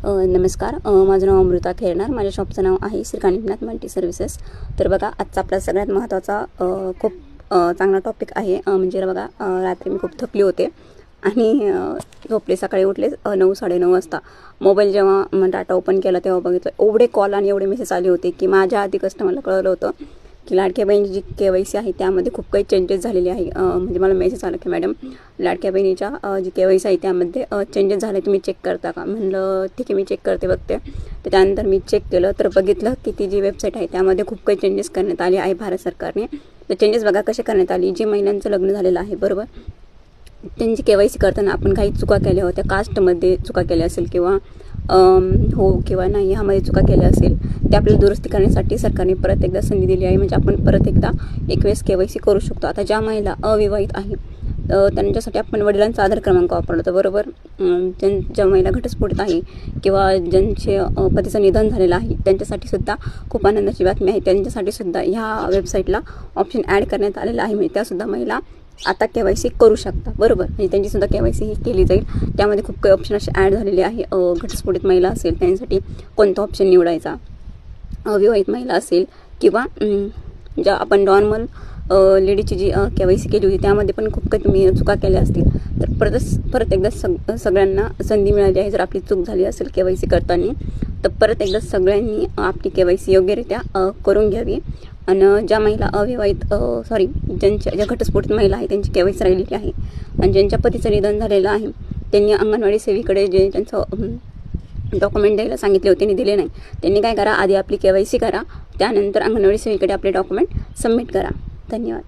नमस्कार. माझं नाव अमृता खेरणार. माझ्या शॉपचं नाव आहे श्री कानिपनाथ मल्टी सर्व्हिसेस. तर बघा, आजचा आपला सगळ्यात महत्त्वाचा खूप चांगला टॉपिक आहे. म्हणजे बघा, रात्री मी खूप थकली होते आणि झोपले. सकाळी उठले 9-9:30 वाजता. मोबाईल जेव्हा डाटा ओपन केला तेव्हा बघितलं एवढे कॉल आणि एवढे मेसेज आले होते की माझ्या आधी कस्टमरला कळलं होतं की लाडक्या बहिणीची जी KYC आहे त्यामध्ये खूप काही चेंजेस झालेले आहे. म्हणजे मला मेसेज आला की मॅडम, लाडक्या बहिणीच्या जी KYC आहे त्यामध्ये चेंजेस झाले, तुम्ही चेक करता का? म्हणलं ठीक आहे, मी चेक करते बघते. तर त्यानंतर मी चेक केलं तर बघितलं की ती जी वेबसाईट आहे त्यामध्ये खूप काही चेंजेस करण्यात आले आहे भारत सरकारने. तर चेंजेस बघा कसे करण्यात आली. जी महिलांचं लग्न झालेलं आहे, बरोबर, त्यांची KYC करताना आपण काही चुका केल्या होत्या, कास्टमध्ये चुका केल्या असेल किंवा हो किंवा नाही ह्यामध्ये चुका केल्या असेल, ते आपल्याला दुरुस्ती करण्यासाठी सरकारने परत एकदा संधी दिली आहे. म्हणजे आपण परत एकदा एक वेळेस KYC करू शकतो. आता ज्या महिला अविवाहित आहे त्यांच्यासाठी आपण वडिलांचा आधार क्रमांक वापरला होता, बरोबर. ज्या महिला घटस्फोटित आहे किंवा ज्यांचे पतीचं निधन झालेलं आहे त्यांच्यासाठी सुद्धा खूप आनंदाची बातमी आहे. त्यांच्यासाठी सुद्धा ह्या वेबसाईटला ऑप्शन ॲड करण्यात आलेला आहे. म्हणजे त्यासुद्धा महिला आता KYC करू शकता, बरोबर. म्हणजे त्यांचीसुद्धा KYC ही केली जाईल. त्यामध्ये खूप काही ऑप्शन असे ॲड झालेले आहे. घटस्फोटित महिला असेल त्यांसाठी कोणता ऑप्शन निवडायचा, अविवाहित महिला असेल किंवा ज्या आपण नॉर्मल लेडीची जी KYC केली होती त्यामध्ये पण खूप काही तुम्ही चुका केल्या असतील तर परत एकदा सगळ्यांना संधी मिळाली आहे. जर आपली चूक झाली असेल KYC करताना तर परत एकदा सगळ्यांनी आपली KYC योग्यरित्या करून घ्यावी. आणि ज्या महिला अविवाहित ज्या घटस्फोटित महिला आहे त्यांची KYC राहिलेली आहे आणि ज्यांच्या पतीचं निधन झालेलं आहे त्यांनी अंगणवाडी सेविकडे जे त्यांचं डॉक्युमेंट द्यायला सांगितले होते आणि दिले नाही, त्यांनी काय करा, आधी आपली KYC करा, त्यानंतर अंगणवाडी सेविकडे आपले डॉक्युमेंट सबमिट करा. धन्यवाद.